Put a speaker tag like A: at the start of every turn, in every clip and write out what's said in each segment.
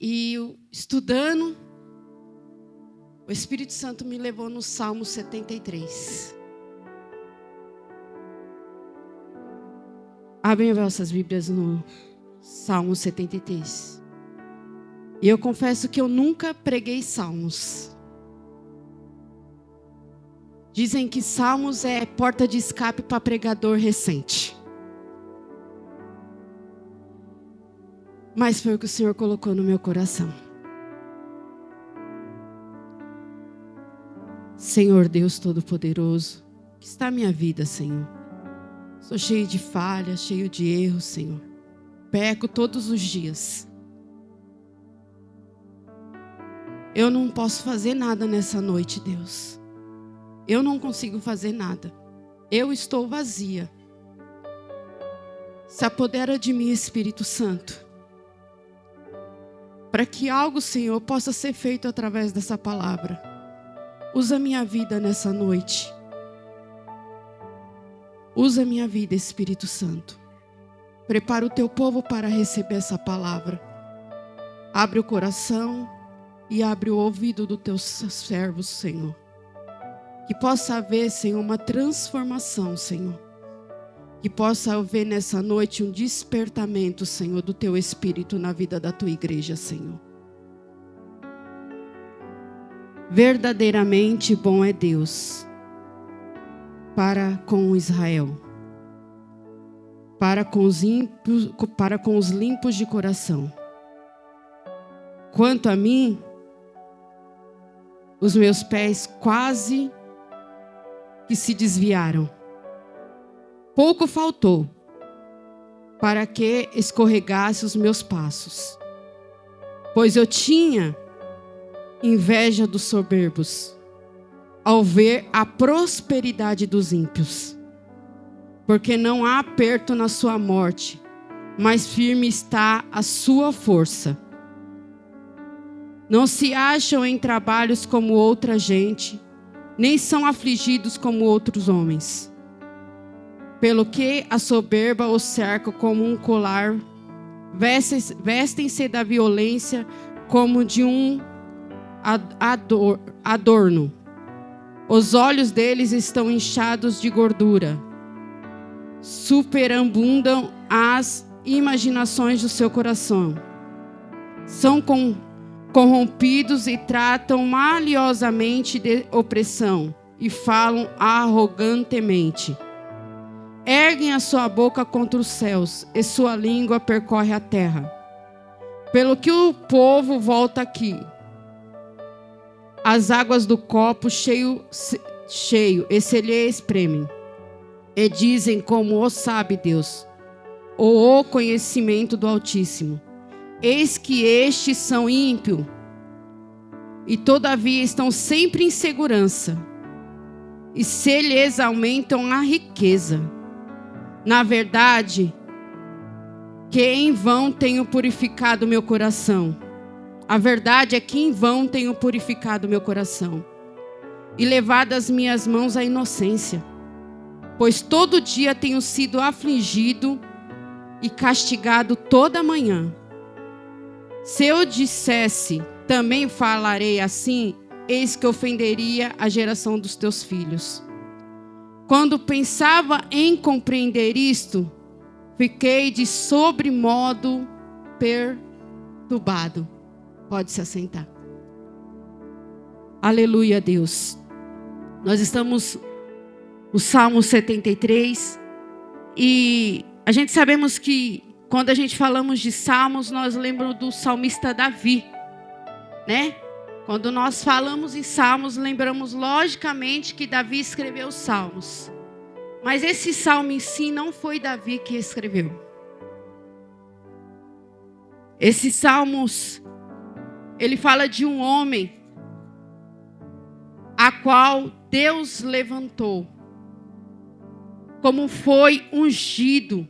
A: E estudando, o Espírito Santo me levou no Salmo 73. Abrem as vossas Bíblias no Salmo 73. E eu confesso que eu nunca preguei salmos. Dizem que salmos é porta de escape para pregador recente. Mas foi o que o Senhor colocou no meu coração. Senhor Deus Todo-Poderoso, que está a minha vida, Senhor. Sou cheio de falhas, cheio de erros, Senhor. Peco todos os dias. Eu não posso fazer nada nessa noite, Deus. Eu não consigo fazer nada. Eu estou vazia. Se apodera de mim, Espírito Santo. Para que algo, Senhor, possa ser feito através dessa palavra. Usa minha vida nessa noite. Usa minha vida, Espírito Santo. Prepara o teu povo para receber essa palavra. Abre o coração e abre o ouvido dos teus servos, Senhor. Que possa haver, Senhor, uma transformação, Senhor. Que possa haver nessa noite um despertamento, Senhor, do teu Espírito na vida da tua igreja, Senhor. Verdadeiramente bom é Deus para com Israel, para com os limpos de coração. Quanto a mim, os meus pés quase que se desviaram. Pouco faltou para que escorregasse os meus passos, pois eu tinha inveja dos soberbos, ao ver a prosperidade dos ímpios. Porque não há aperto na sua morte, mas firme está a sua força. Não se acham em trabalhos como outra gente, nem são afligidos como outros homens. Pelo que a soberba os cerca como um colar, vestem-se da violência como de um adorno. Os olhos deles estão inchados de gordura. Superabundam as imaginações do seu coração. São corrompidos e tratam maliosamente de opressão e falam arrogantemente. Erguem a sua boca contra os céus e sua língua percorre a terra. Pelo que o povo volta aqui. As águas do copo cheio e se lhe espremem. E dizem como o sabe Deus, ou o conhecimento do Altíssimo. Eis que estes são ímpios, e todavia estão sempre em segurança, e se lhes aumentam a riqueza. Na verdade, que em vão tenho purificado meu coração. A verdade é que em vão tenho purificado meu coração, e levado as minhas mãos à inocência. Pois todo dia tenho sido afligido e castigado toda manhã. Se eu dissesse, também falarei assim, eis que ofenderia a geração dos teus filhos. Quando pensava em compreender isto, fiquei de sobremodo perturbado. Pode se assentar. Aleluia, Deus. Nós estamos no Salmo 73 e a gente sabemos que quando a gente falamos de salmos, nós lembramos do salmista Davi, né? Quando nós falamos em salmos, lembramos logicamente que Davi escreveu os salmos. Mas esse salmo em si não foi Davi que escreveu. Esses salmos, ele fala de um homem a qual Deus levantou, como foi ungido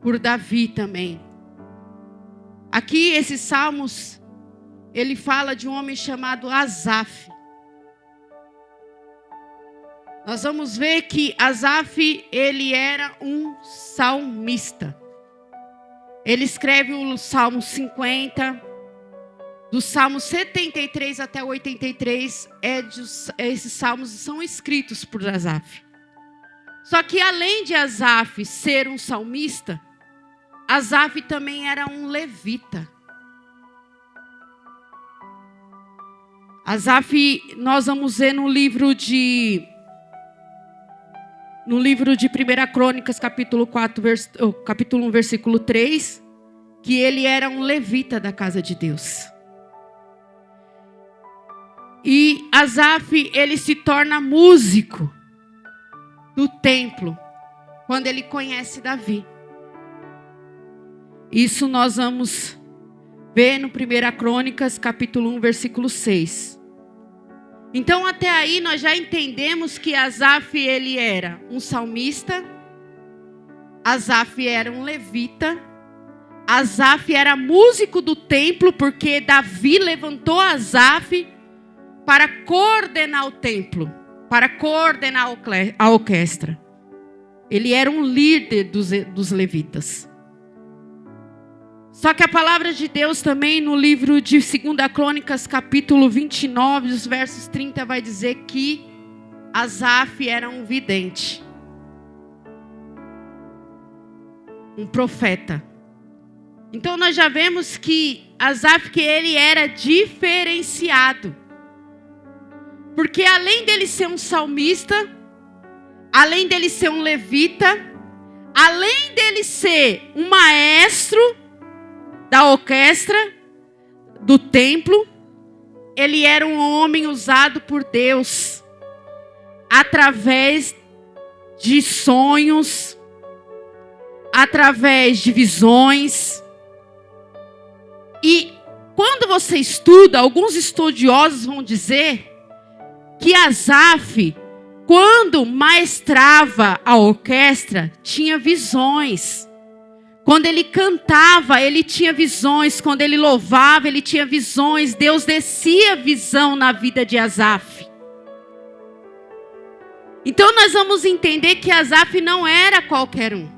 A: por Davi também. Aqui, esses salmos, ele fala de um homem chamado Asaf. Nós vamos ver que Asaf, ele era um salmista. Ele escreve o Salmo 50, do Salmo 73 até o 83, esses salmos são escritos por Asaf. Só que além de Asaf ser um salmista, Asaf também era um levita. Asaf, nós vamos ver no livro de 1 Crônicas, capítulo 1, versículo 3, que ele era um levita da casa de Deus. E Asaf, ele se torna músico do templo quando ele conhece Davi. Isso nós vamos ver no 1 Crônicas, capítulo 1, versículo 6. Então até aí nós já entendemos que Asaf, ele era um salmista, Asaf era um levita, Asaf era músico do templo, porque Davi levantou Asaf para coordenar o templo, para coordenar a orquestra. Ele era um líder dos levitas. Só que a palavra de Deus também no livro de 2 Crônicas, capítulo 29, os versos 30, vai dizer que Asaf era um vidente, um profeta. Então nós já vemos que Asaf, que ele era diferenciado. Porque além dele ser um salmista, além dele ser um levita, além dele ser um maestro da orquestra, do templo, ele era um homem usado por Deus, através de sonhos, através de visões. E quando você estuda, alguns estudiosos vão dizer que Asaf, quando maestrava a orquestra, tinha visões. Quando ele cantava, ele tinha visões. Quando ele louvava, ele tinha visões. Deus descia visão na vida de Asaf. Então nós vamos entender que Asaf não era qualquer um.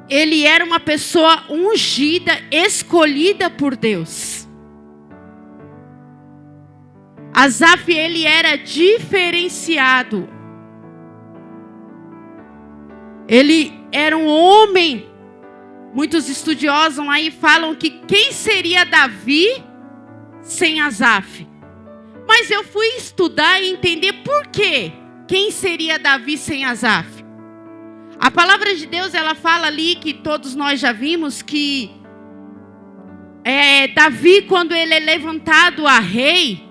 A: Ele era uma pessoa ungida, escolhida por Deus. Asaf, ele era diferenciado. Ele era um homem. Muitos estudiosos aí falam que quem seria Davi sem Asaf? Mas eu fui estudar e entender por quê. Quem seria Davi sem Asaf? A palavra de Deus, ela fala ali, que todos nós já vimos, que Davi, quando ele é levantado a rei,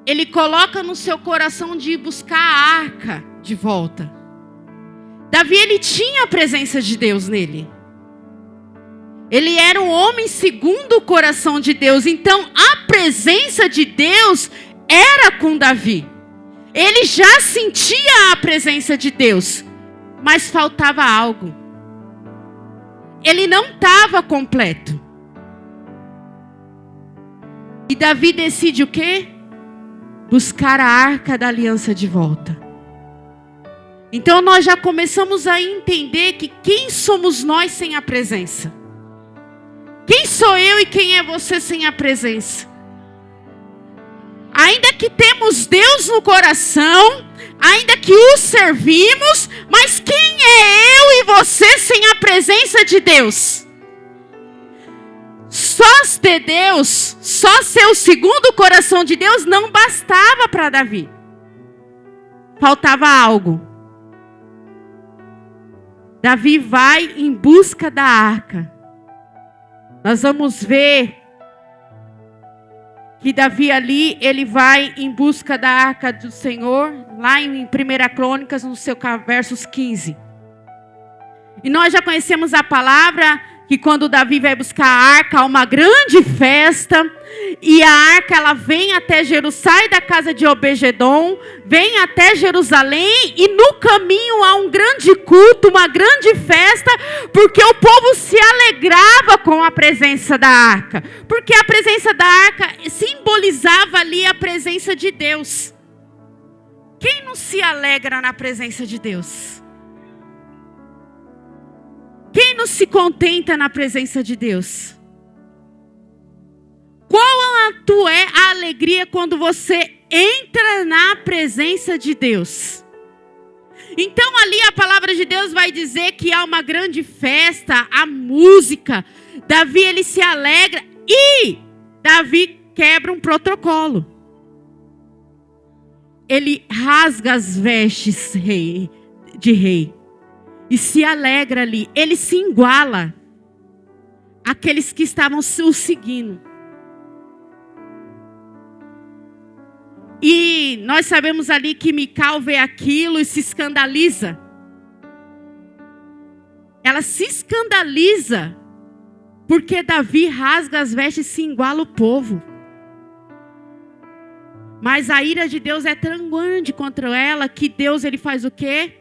A: ele coloca no seu coração de buscar a arca de volta. Davi, ele tinha a presença de Deus nele. Ele era um homem segundo o coração de Deus. Então, a presença de Deus era com Davi. Ele já sentia a presença de Deus, mas faltava algo. Ele não estava completo. E Davi decide o quê? Buscar a arca da aliança de volta. Então nós já começamos a entender que quem somos nós sem a presença? Quem sou eu e quem é você sem a presença? Ainda que temos Deus no coração, ainda que o servimos, mas quem é eu e você sem a presença de Deus? Só ter Deus, só ser o segundo coração de Deus não bastava para Davi. Faltava algo. Davi vai em busca da arca. Nós vamos ver que Davi ali, ele vai em busca da arca do Senhor, lá em 1 Crônicas, no seu versos 15. E nós já conhecemos a palavra, que quando Davi vai buscar a arca, há uma grande festa, e a arca, ela vem até Jerusalém, sai da casa de Obed-edom, vem até Jerusalém, e no caminho há um grande culto, uma grande festa, porque o povo se alegrava com a presença da arca, porque a presença da arca simbolizava ali a presença de Deus. Quem não se alegra na presença de Deus? Quem não se contenta na presença de Deus? quanto é a alegria quando você entra na presença de Deus. Então ali a palavra de Deus vai dizer que há uma grande festa, a música. Davi, ele se alegra e Davi quebra um protocolo. Ele rasga as vestes de rei e se alegra ali. Ele se iguala àqueles que estavam o seguindo. E nós sabemos ali que Mical vê aquilo e se escandaliza. Ela se escandaliza porque Davi rasga as vestes e se iguala o povo. Mas a ira de Deus é tão grande contra ela que Deus, ele faz o quê?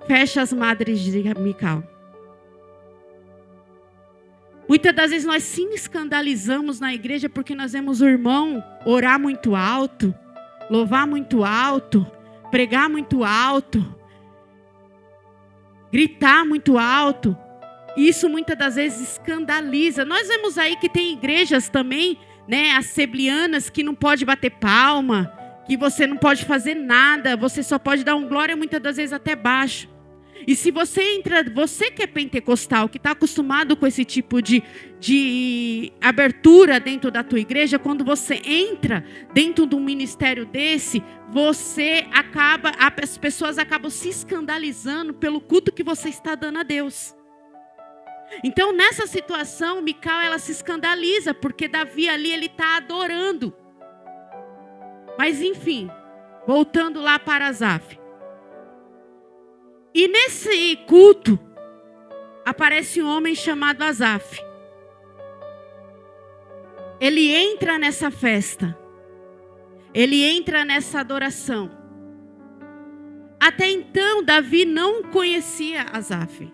A: Fecha as madres de Mical. Muitas das vezes nós se escandalizamos na igreja porque nós vemos o irmão orar muito alto, louvar muito alto, pregar muito alto, gritar muito alto. Isso muitas das vezes escandaliza. Nós vemos aí que tem igrejas também, né, assembleanas, que não pode bater palma, que você não pode fazer nada, você só pode dar um glória muitas das vezes até baixo. E se você entra, você que é pentecostal, que está acostumado com esse tipo de abertura dentro da tua igreja, quando você entra dentro de um ministério desse, as pessoas acabam se escandalizando pelo culto que você está dando a Deus. Então, nessa situação, Mical, ela se escandaliza, porque Davi ali, ele está adorando. Mas, enfim, voltando lá para Asaf. E nesse culto, aparece um homem chamado Asaf. Ele entra nessa festa. Ele entra nessa adoração. Até então, Davi não conhecia Asaf.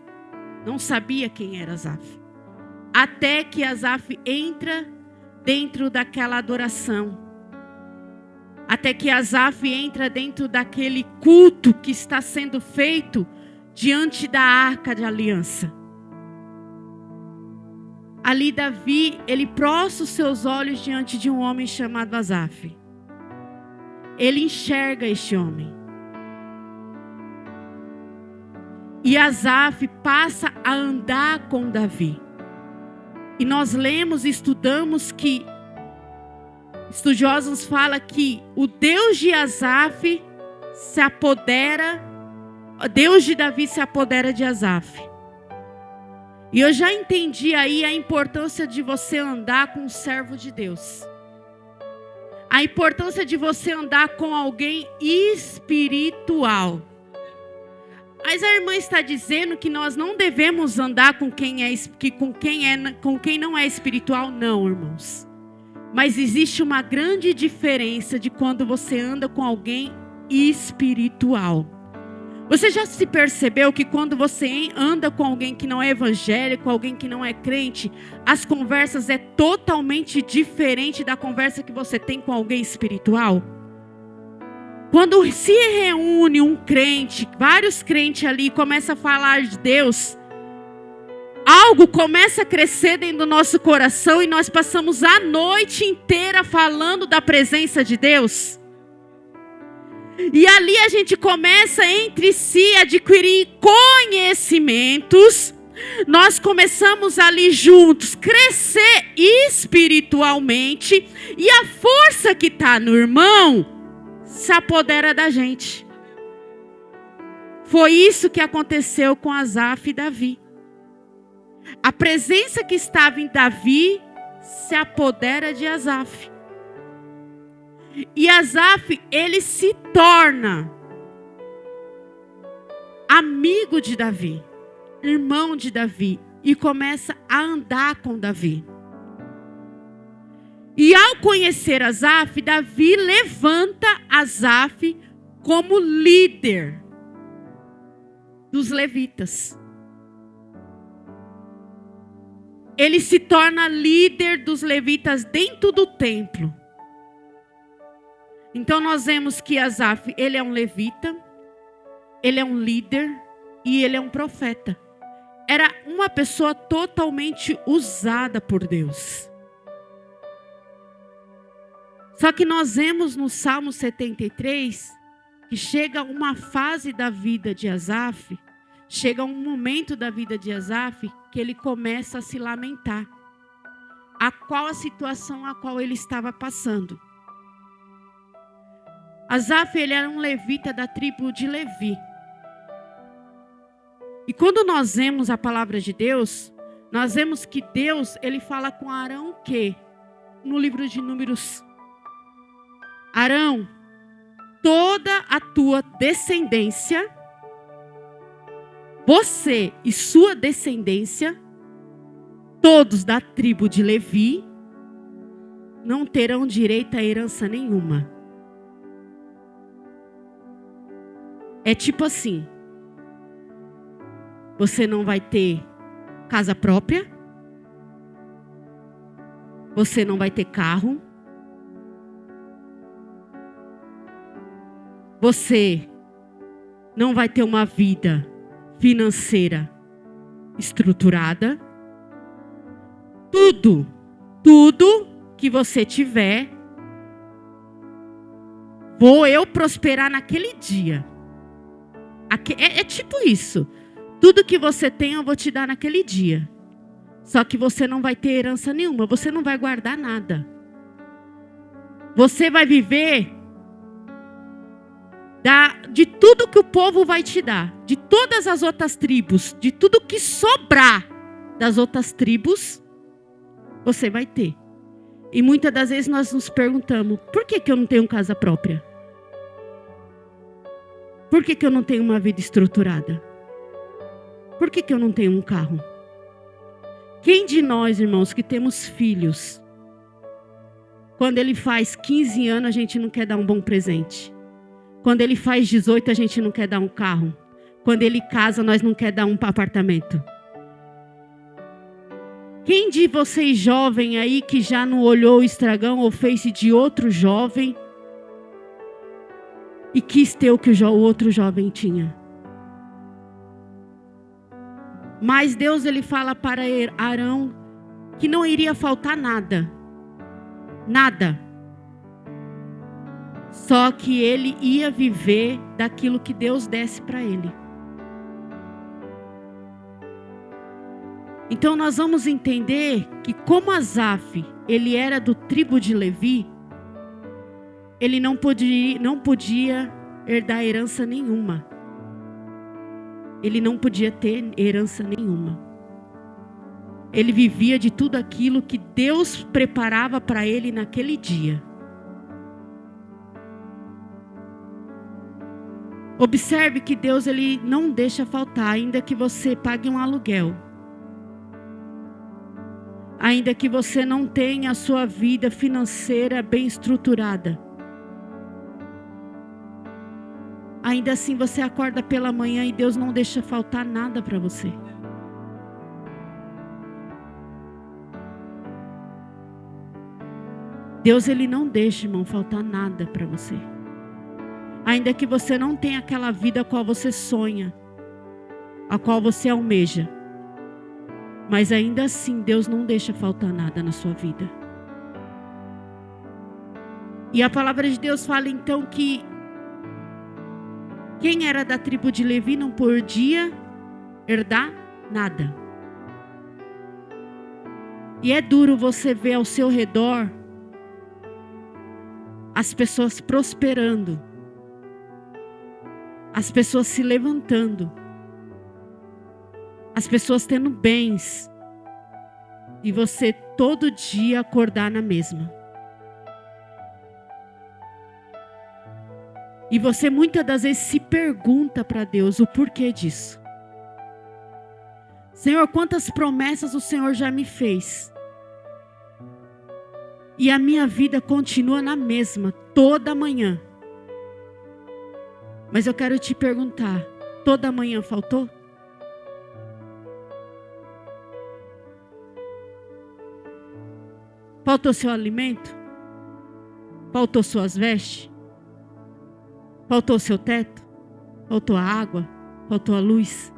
A: Não sabia quem era Asaf. Até que Asaf entra dentro daquela adoração. Até que Asaf entra dentro daquele culto que está sendo feito diante da arca de aliança. Ali Davi, ele prostra os seus olhos diante de um homem chamado Asaf. Ele enxerga este homem. E Asaf passa a andar com Davi. E nós lemos e estudamos que estudiosos falam que o Deus de Asaf se apodera, Deus de Davi se apodera de Asaf. E eu já entendi aí a importância de você andar com um servo de Deus. A importância de você andar com alguém espiritual. Mas a irmã está dizendo que nós não devemos andar com quem não é espiritual, não, irmãos. Mas existe uma grande diferença de quando você anda com alguém espiritual. Você já se percebeu que quando você anda com alguém que não é evangélico, alguém que não é crente, as conversas é totalmente diferente da conversa que você tem com alguém espiritual? Quando se reúne um crente, vários crentes ali, começam a falar de Deus, algo começa a crescer dentro do nosso coração e nós passamos a noite inteira falando da presença de Deus. E ali a gente começa entre si a adquirir conhecimentos. Nós começamos ali juntos crescer espiritualmente e a força que está no irmão se apodera da gente. Foi isso que aconteceu com Asaf e Davi. A presença que estava em Davi se apodera de Asaf. E Asaf, ele se torna amigo de Davi, irmão de Davi, e começa a andar com Davi. E ao conhecer Asaf, Davi levanta Asaf como líder dos levitas. Ele se torna líder dos levitas dentro do templo. Então nós vemos que Asaf, ele é um levita, ele é um líder e ele é um profeta. Era uma pessoa totalmente usada por Deus. Só que nós vemos no Salmo 73 que chega uma fase da vida de Asaf, chega um momento da vida de Asaf que ele começa a se lamentar. A situação a qual ele estava passando. Asaf, ele era um levita da tribo de Levi. E quando nós vemos a palavra de Deus, nós vemos que Deus, ele fala com Arão que, no livro de Números, Arão, toda a tua descendência, você e sua descendência, todos da tribo de Levi, não terão direito a herança nenhuma. É tipo assim, você não vai ter casa própria, você não vai ter carro, você não vai ter uma vida financeira estruturada. Tudo que você tiver, vou eu prosperar naquele dia. É tipo isso. Tudo que você tem eu vou te dar naquele dia. Só que você não vai ter herança nenhuma, você não vai guardar nada. Você vai viver de tudo que o povo vai te dar, de todas as outras tribos, de tudo que sobrar das outras tribos, você vai ter. E muitas das vezes nós nos perguntamos, por que eu não tenho casa própria? Por que eu não tenho uma vida estruturada? Por que eu não tenho um carro? Quem de nós, irmãos, que temos filhos, quando ele faz 15 anos, a gente não quer dar um bom presente? Quando ele faz 18, a gente não quer dar um carro? Quando ele casa, nós não quer dar um apartamento? Quem de vocês jovem aí que já não olhou o Instagram ou Face de outro jovem e quis ter o que o outro jovem tinha? Mas Deus, ele fala para Arão que não iria faltar nada. Nada. Só que ele ia viver daquilo que Deus desse para ele. Então nós vamos entender que como Asaf, ele era do tribo de Levi, ele não podia herdar herança nenhuma. Ele não podia ter herança nenhuma. Ele vivia de tudo aquilo que Deus preparava para ele naquele dia. Observe que Deus, ele não deixa faltar, ainda que você pague um aluguel. Ainda que você não tenha a sua vida financeira bem estruturada. Ainda assim você acorda pela manhã e Deus não deixa faltar nada para você. Deus, ele não deixa, irmão, faltar nada para você. Ainda que você não tenha aquela vida a qual você sonha, a qual você almeja. Mas ainda assim, Deus não deixa faltar nada na sua vida. E a palavra de Deus fala então que quem era da tribo de Levi não podia herdar nada. E é duro você ver ao seu redor as pessoas prosperando, as pessoas se levantando, as pessoas tendo bens, e você todo dia acordar na mesma. E você muitas das vezes se pergunta para Deus o porquê disso. Senhor, quantas promessas o Senhor já me fez? E a minha vida continua na mesma, toda manhã. Mas eu quero te perguntar, toda manhã faltou? Faltou seu alimento? Faltou suas vestes? Faltou seu teto? Faltou a água? Faltou a luz?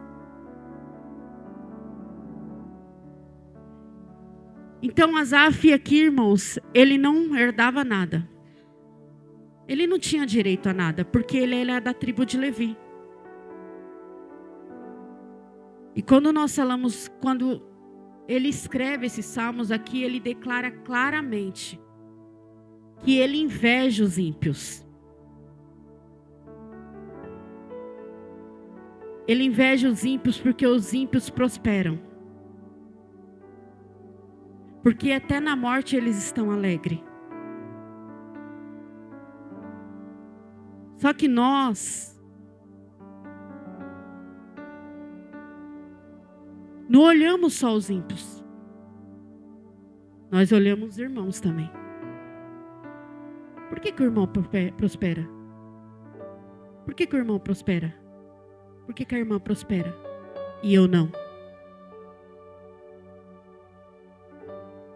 A: Então Asaf aqui, irmãos, ele não herdava nada. Ele não tinha direito a nada, porque ele era da tribo de Levi. E quando nós falamos, quando ele escreve esses salmos aqui, ele declara claramente que ele inveja os ímpios. Ele inveja os ímpios porque os ímpios prosperam. Porque até na morte eles estão alegres. Só que nós não olhamos só os ímpios. Nós olhamos os irmãos também. Por que o irmão prospera? Por que o irmão prospera? Por que a irmã prospera? E eu não?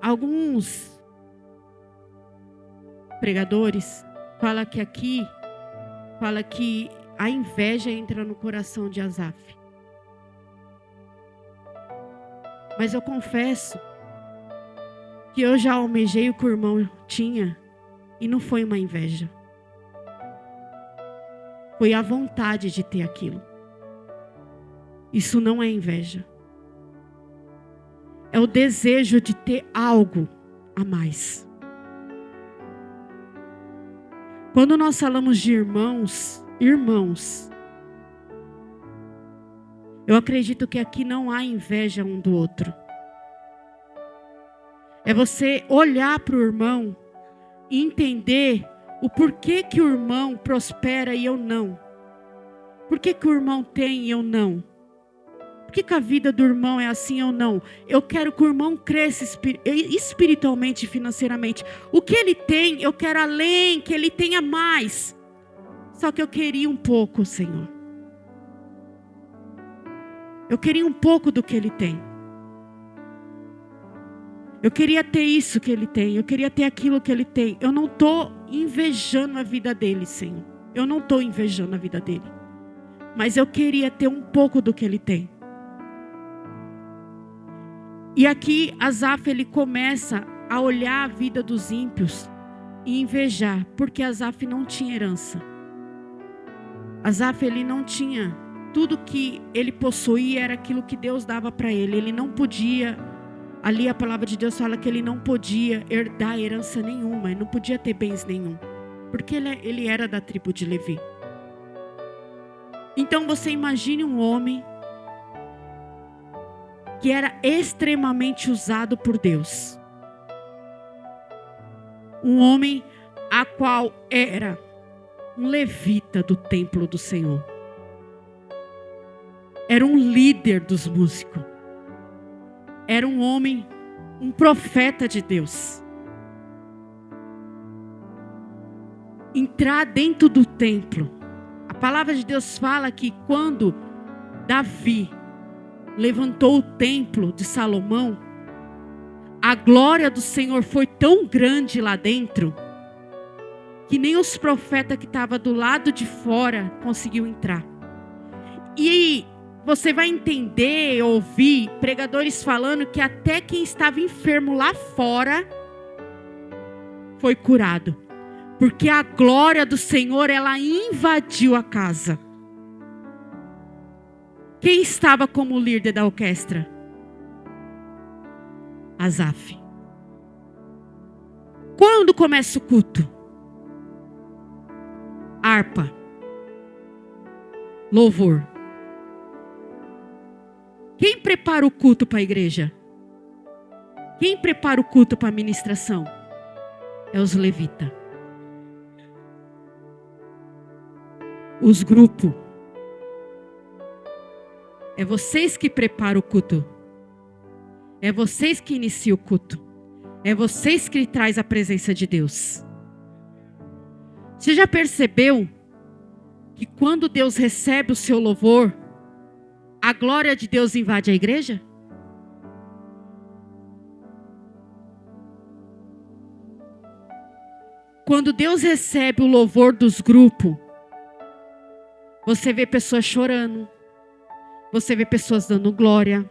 A: Alguns pregadores falam que a inveja entra no coração de Asaf. Mas eu confesso que eu já almejei o que o irmão tinha e não foi uma inveja. Foi a vontade de ter aquilo. Isso não é inveja. É o desejo de ter algo a mais. Quando nós falamos de irmãos, eu acredito que aqui não há inveja um do outro. É você olhar para o irmão e entender o porquê que o irmão prospera e eu não. Por que o irmão tem e eu não? Por que a vida do irmão é assim ou não? Eu quero que o irmão cresça espiritualmente e financeiramente. O que ele tem, eu quero além, que ele tenha mais. Só que eu queria um pouco, Senhor. Eu queria um pouco do que ele tem. Eu queria ter isso que ele tem. Eu queria ter aquilo que ele tem. Eu não estou invejando a vida dele, Senhor. Eu não estou invejando a vida dele. Mas eu queria ter um pouco do que ele tem. E aqui Asaf, ele começa a olhar a vida dos ímpios e invejar, porque Asaf não tinha herança. Asaf, ele não tinha, tudo que ele possuía era aquilo que Deus dava para ele. Ele não podia, ali a palavra de Deus fala que ele não podia herdar herança nenhuma, ele não podia ter bens nenhum, porque ele era da tribo de Levi. Então você imagine um homem que era extremamente usado por Deus. Um homem a qual era um levita do templo do Senhor. Era um líder dos músicos. Era um homem, um profeta de Deus. Entrar dentro do templo. A palavra de Deus fala que quando Davi levantou o templo de Salomão, a glória do Senhor foi tão grande lá dentro, que nem os profetas que estavam do lado de fora conseguiu entrar. E você vai entender, ouvir pregadores falando que até quem estava enfermo lá fora foi curado. Porque a glória do Senhor, ela invadiu a casa. Quem estava como líder da orquestra? Asaf. Quando começa o culto? Harpa. Louvor. Quem prepara o culto para a igreja? Quem prepara o culto para a ministração? É os levitas. Os grupos. É vocês que preparam o culto. É vocês que iniciam o culto. É vocês que trazem a presença de Deus. Você já percebeu que quando Deus recebe o seu louvor, a glória de Deus invade a igreja? Quando Deus recebe o louvor dos grupos, você vê pessoas chorando. Você vê pessoas dando glória.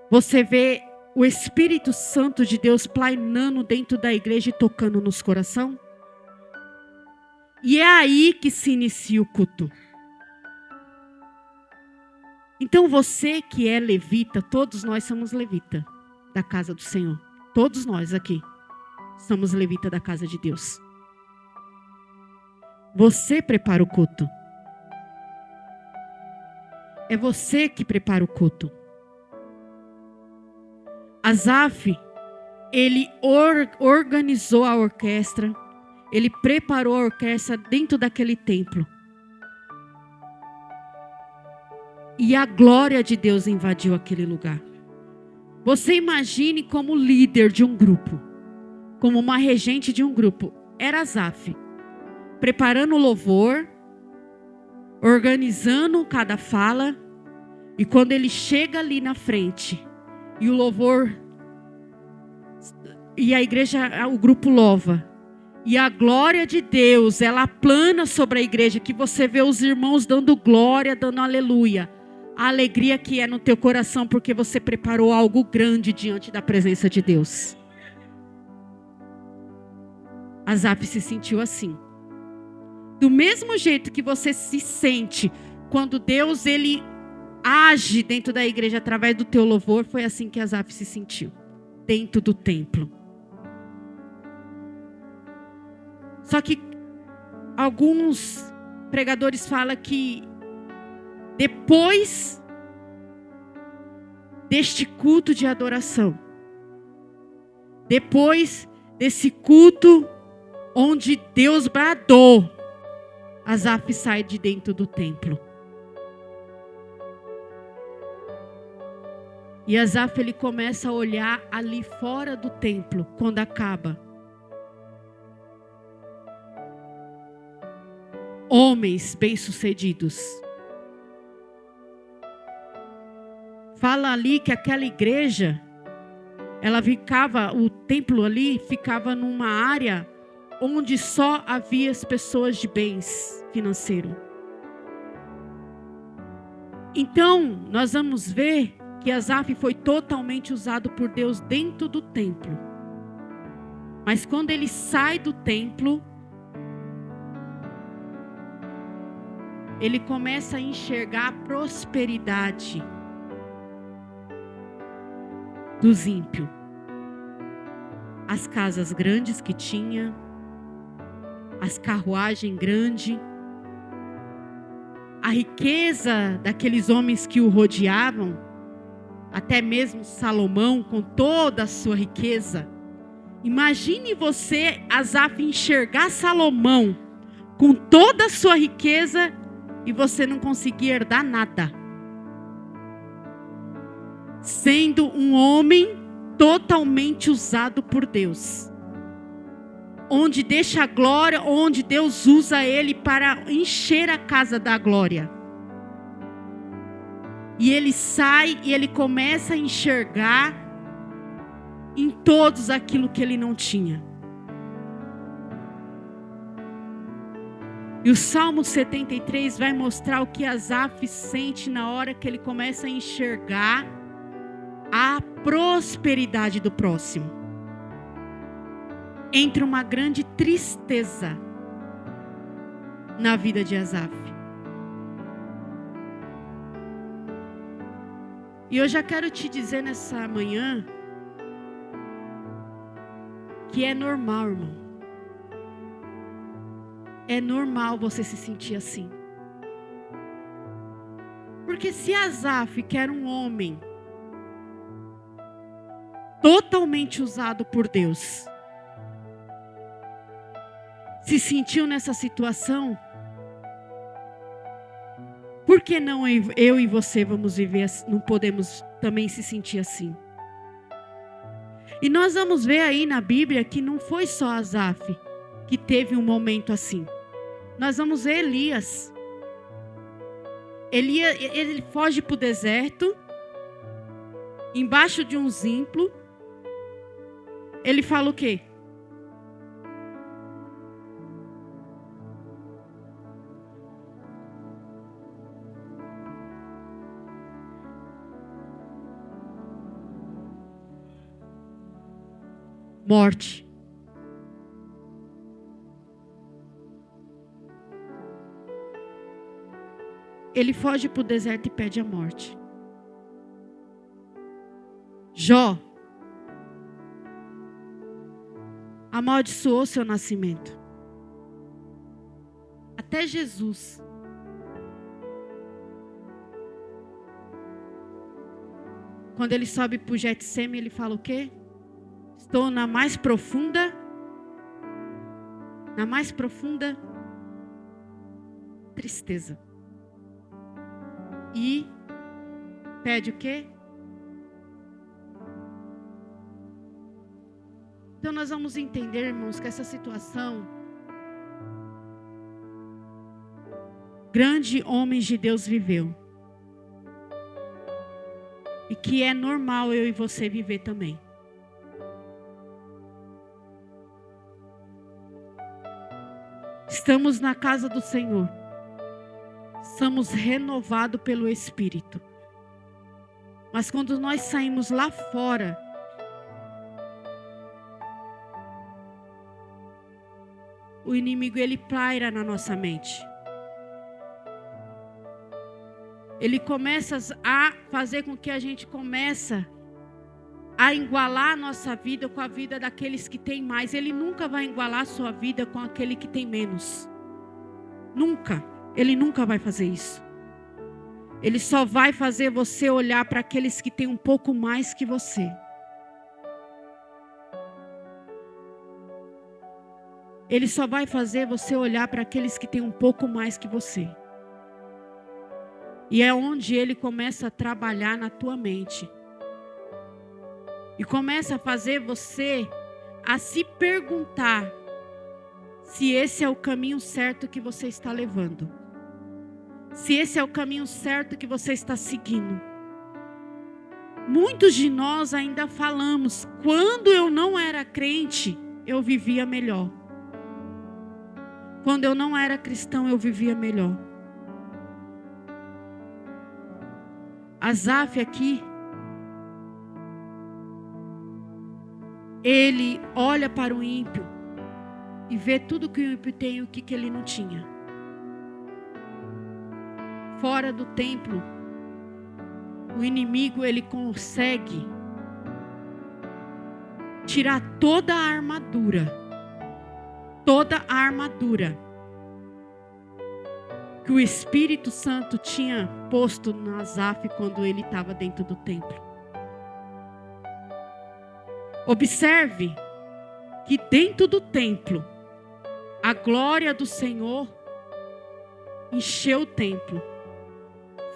A: Você vê o Espírito Santo de Deus plainando dentro da igreja e tocando nos corações. E é aí que se inicia o culto. Então você que é levita, todos nós somos levita da casa do Senhor. Todos nós aqui somos levita da casa de Deus. Você prepara o culto. É você que prepara o culto. Asaf, ele organizou a orquestra, ele preparou a orquestra dentro daquele templo. E a glória de Deus invadiu aquele lugar. Você imagine como líder de um grupo, como uma regente de um grupo, era Asaf, preparando o louvor, organizando cada fala, e quando ele chega ali na frente, e o louvor, e a igreja, o grupo louva, e a glória de Deus, ela plana sobre a igreja, que você vê os irmãos dando glória, dando aleluia, a alegria que é no teu coração, porque você preparou algo grande diante da presença de Deus. Asaf se sentiu assim. Do mesmo jeito que você se sente quando Deus ele age dentro da igreja através do teu louvor, foi assim que Asaf se sentiu, dentro do templo. Só que alguns pregadores falam que depois deste culto de adoração, depois desse culto onde Deus bradou, Asaf sai de dentro do templo. E Asaf ele começa a olhar ali fora do templo, quando acaba. Homens bem-sucedidos. Fala ali que aquela igreja, ela ficava, o templo ali ficava numa área onde só havia as pessoas de bens financeiros. Então, nós vamos ver que Asaf foi totalmente usado por Deus dentro do templo. Mas quando ele sai do templo, ele começa a enxergar a prosperidade dos ímpios. As casas grandes que tinha, as carruagens grandes, a riqueza daqueles homens que o rodeavam, até mesmo Salomão com toda a sua riqueza. Imagine você, Asaf, enxergar Salomão com toda a sua riqueza e você não conseguir herdar nada. Sendo um homem totalmente usado por Deus. Onde deixa a glória, onde Deus usa ele para encher a casa da glória. E ele sai e ele começa a enxergar em todos aquilo que ele não tinha. E o Salmo 73 vai mostrar o que Asaf sente na hora que ele começa a enxergar a prosperidade do próximo. Entra uma grande tristeza na vida de Asaf. E eu já quero te dizer nessa manhã que é normal, irmão. É normal você se sentir assim. Porque se Asaf, que era um homem totalmente usado por Deus, se sentiu nessa situação, por que não eu e você vamos viver, não podemos também se sentir assim? E nós vamos ver aí na Bíblia que não foi só Asaf que teve um momento assim. Nós vamos ver Elias. Ele foge para o deserto, embaixo de um zimplo. Ele fala o quê? Morte. ele foge para o deserto e pede a morte. Jó amaldiçoou seu nascimento. Até Jesus. Quando ele sobe para o Getsêmen, ele fala o quê? Estou na mais profunda tristeza. E pede o quê? Então nós vamos entender, irmãos, que essa situação, grande homem de Deus viveu. E que é normal eu e você viver também. Estamos na casa do Senhor. Somos renovados pelo Espírito. Mas quando nós saímos lá fora, o inimigo ele paira na nossa mente. Ele começa a fazer com que a gente comece a igualar a nossa vida com a vida daqueles que têm mais. Ele nunca vai igualar a sua vida com aquele que tem menos. Nunca. Ele nunca vai fazer isso. Ele só vai fazer você olhar para aqueles que têm um pouco mais que você. Ele só vai fazer você olhar para aqueles que têm um pouco mais que você. E é onde ele começa a trabalhar na tua mente. E começa a fazer você a se perguntar se esse é o caminho certo que você está levando. Se esse é o caminho certo que você está seguindo. Muitos de nós ainda falamos, quando eu não era crente, eu vivia melhor. Quando eu não era cristão, eu vivia melhor. Asaf aqui, ele olha para o ímpio e vê tudo que o ímpio tem e o que ele não tinha. Fora do templo, o inimigo ele consegue tirar toda a armadura que o Espírito Santo tinha posto no Asaf quando ele estava dentro do templo. Observe que dentro do templo, a glória do Senhor encheu o templo.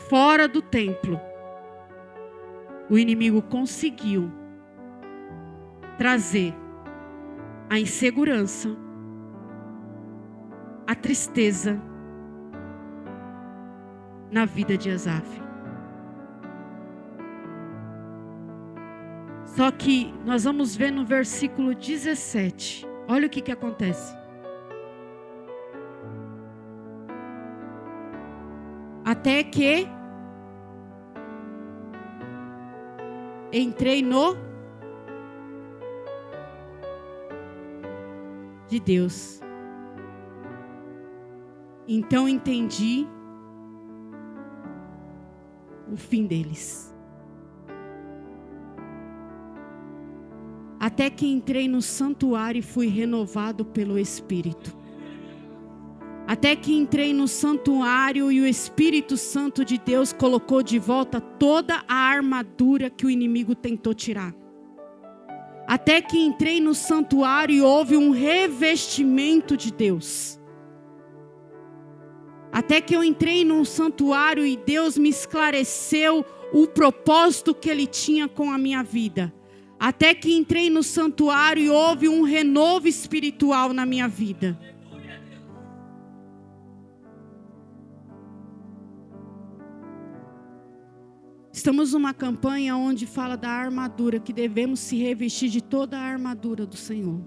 A: Fora do templo, o inimigo conseguiu trazer a insegurança, a tristeza na vida de Asaf. Só que nós vamos ver no versículo 17. Olha o que acontece. Até que entrei no de Deus. Então entendi o fim deles. Até que entrei no santuário e fui renovado pelo Espírito. Até que entrei no santuário e o Espírito Santo de Deus colocou de volta toda a armadura que o inimigo tentou tirar. Até que entrei no santuário e houve um revestimento de Deus. Até que eu entrei no santuário e Deus me esclareceu o propósito que Ele tinha com a minha vida. Até que entrei no santuário e houve um renovo espiritual na minha vida. Estamos numa campanha onde fala da armadura, que devemos se revestir de toda a armadura do Senhor.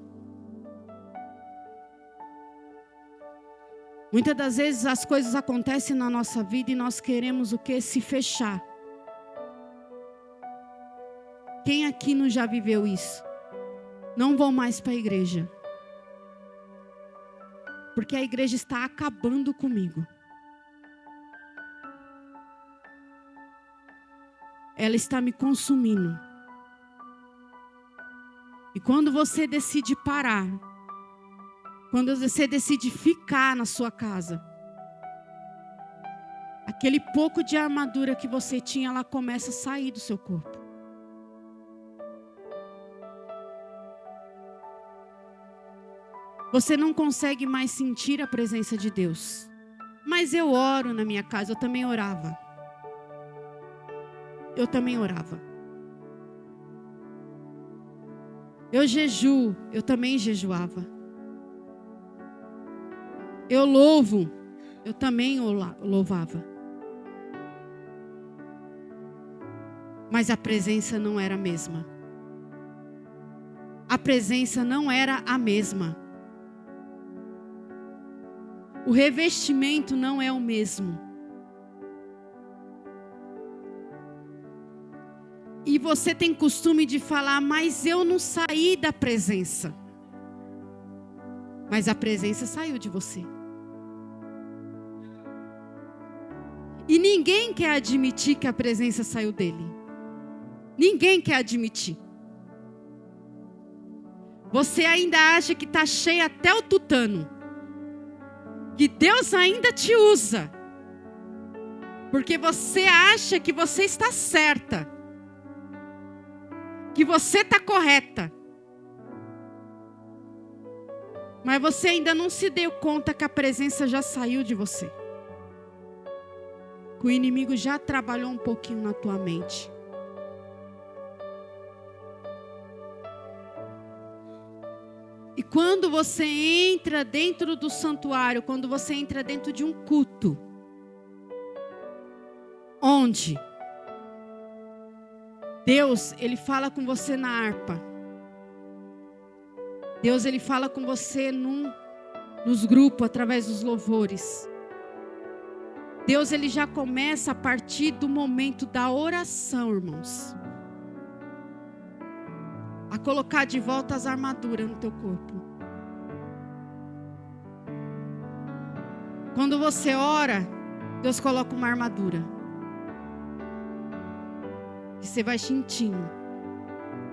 A: Muitas das vezes as coisas acontecem na nossa vida e nós queremos o quê? Se fechar. Quem aqui não já viveu isso? Não vou mais para a igreja. Porque a igreja está acabando comigo. ela está me consumindo. E quando você decide parar, quando você decide ficar na sua casa, aquele pouco de armadura que você tinha, ela começa a sair do seu corpo. Você não consegue mais sentir a presença de Deus. Mas eu oro na minha casa, eu também orava. Eu também orava. Eu jejuo, eu também jejuava. Eu louvo, eu também louvava. Mas a presença não era a mesma. A presença não era a mesma. O revestimento não é o mesmo. E você tem costume de falar, mas eu não saí da presença. Mas a presença saiu de você. E ninguém quer admitir que a presença saiu dele. Ninguém quer admitir. Você ainda acha que está cheio até o tutano. Que Deus ainda te usa. Porque você acha que você está certa. Que você está correta. Mas você ainda não se deu conta que a presença já saiu de você. Que o inimigo já trabalhou um pouquinho na tua mente. E quando você entra dentro do santuário, quando você entra dentro de um culto, onde Deus, Ele fala com você na harpa. Deus, Ele fala com você nos grupos, através dos louvores. Deus, Ele já começa a partir do momento da oração, irmãos. A colocar de volta as armaduras no teu corpo. Quando você ora, Deus coloca uma armadura. Que você vai sentindo.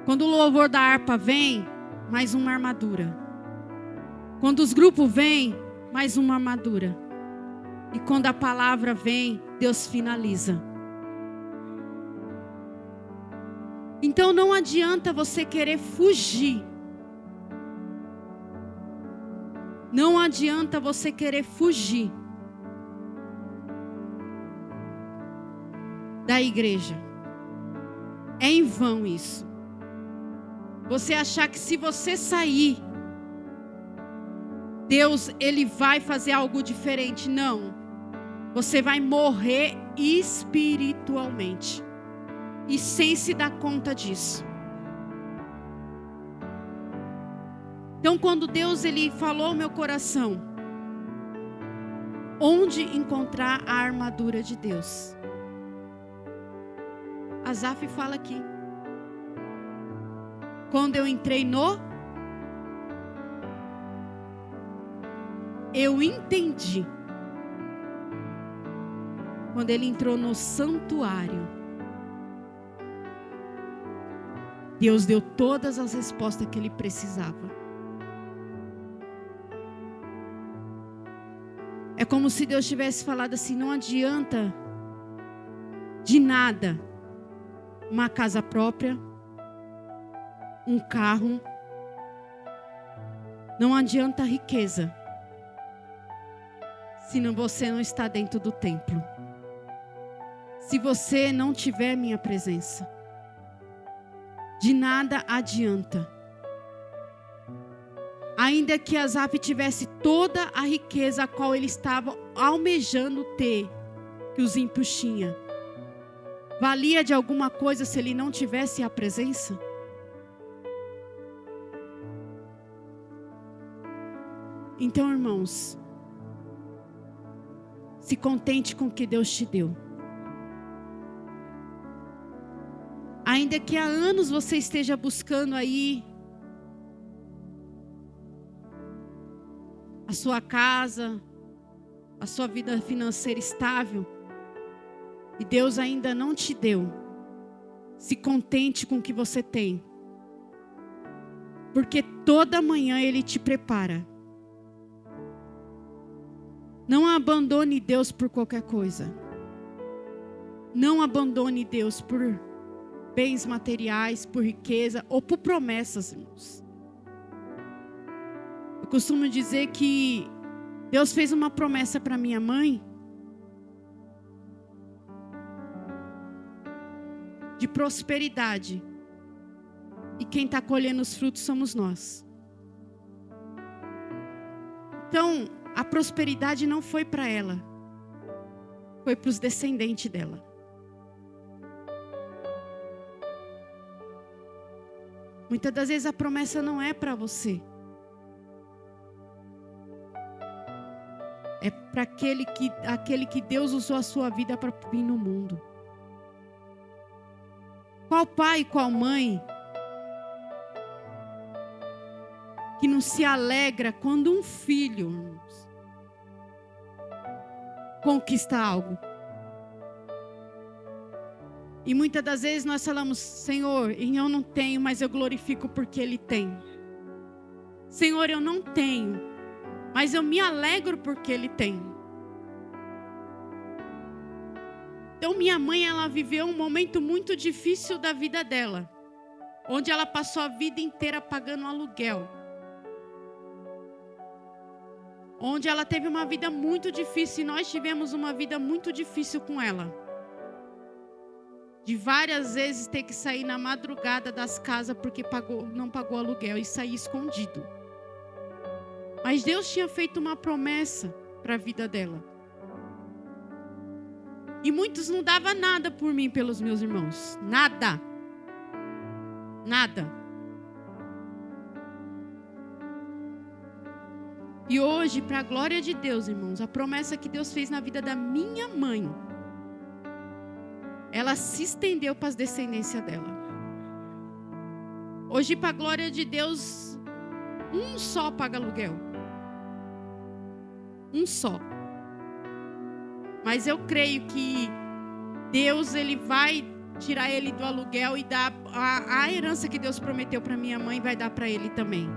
A: Quando o louvor da harpa vem, mais uma armadura. Quando os grupos vêm, mais uma armadura. E quando a palavra vem, Deus finaliza. Então não adianta você querer fugir. Não adianta você querer fugir da igreja. É em vão isso. Você achar que se você sair, Deus, Ele vai fazer algo diferente. Não. Você vai morrer espiritualmente. E sem se dar conta disso. Então quando Deus, Ele falou ao meu coração, onde encontrar a armadura de Deus? Asaf fala aqui. Quando eu entrei eu entendi. Quando ele entrou no santuário, Deus deu todas as respostas que ele precisava. É como se Deus tivesse falado assim, não adianta de nada uma casa própria, um carro, não adianta riqueza, se você não está dentro do templo. Se você não tiver minha presença, de nada adianta. Ainda que Asaf tivesse toda a riqueza a qual ele estava almejando ter, que os ímpios tinham, valia de alguma coisa se ele não tivesse a presença? Então, irmãos, se contente com o que Deus te deu. Ainda que há anos você esteja buscando aí a sua casa, a sua vida financeira estável, e Deus ainda não te deu, Se contente com o que você tem. Porque toda manhã Ele te prepara. Não abandone Deus por qualquer coisa. Não abandone Deus por bens materiais, por riqueza ou por promessas, irmãos. Eu costumo dizer que Deus fez uma promessa para minha mãe de prosperidade. E quem está colhendo os frutos somos nós. Então, a prosperidade não foi para ela. Foi para os descendentes dela. Muitas das vezes a promessa não é para você. É para aquele que Deus usou a sua vida para vir no mundo. Qual pai, qual mãe que não se alegra quando um filho conquista algo? E muitas das vezes nós falamos: Senhor, eu não tenho, mas eu glorifico porque Ele tem. Senhor, eu não tenho, mas eu me alegro porque Ele tem. Então minha mãe, ela viveu um momento muito difícil da vida dela, onde ela passou a vida inteira pagando aluguel. Onde ela teve uma vida muito difícil e nós tivemos uma vida muito difícil com ela. De várias vezes ter que sair na madrugada das casas porque não pagou aluguel e sair escondido. Mas Deus tinha feito uma promessa para a vida dela. E muitos não davam nada por mim, pelos meus irmãos. Nada. Nada. E hoje, para a glória de Deus, irmãos, a promessa que Deus fez na vida da minha mãe, ela se estendeu para as descendências dela. Hoje, para a glória de Deus, um só paga aluguel. Um só. Mas eu creio que Deus, Ele vai tirar ele do aluguel e dar a herança que Deus prometeu para minha mãe, vai dar para ele também.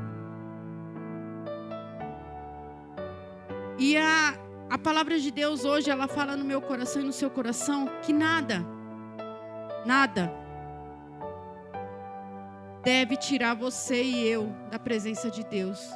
A: E a palavra de Deus hoje, ela fala no meu coração e no seu coração que nada deve tirar você e eu da presença de Deus.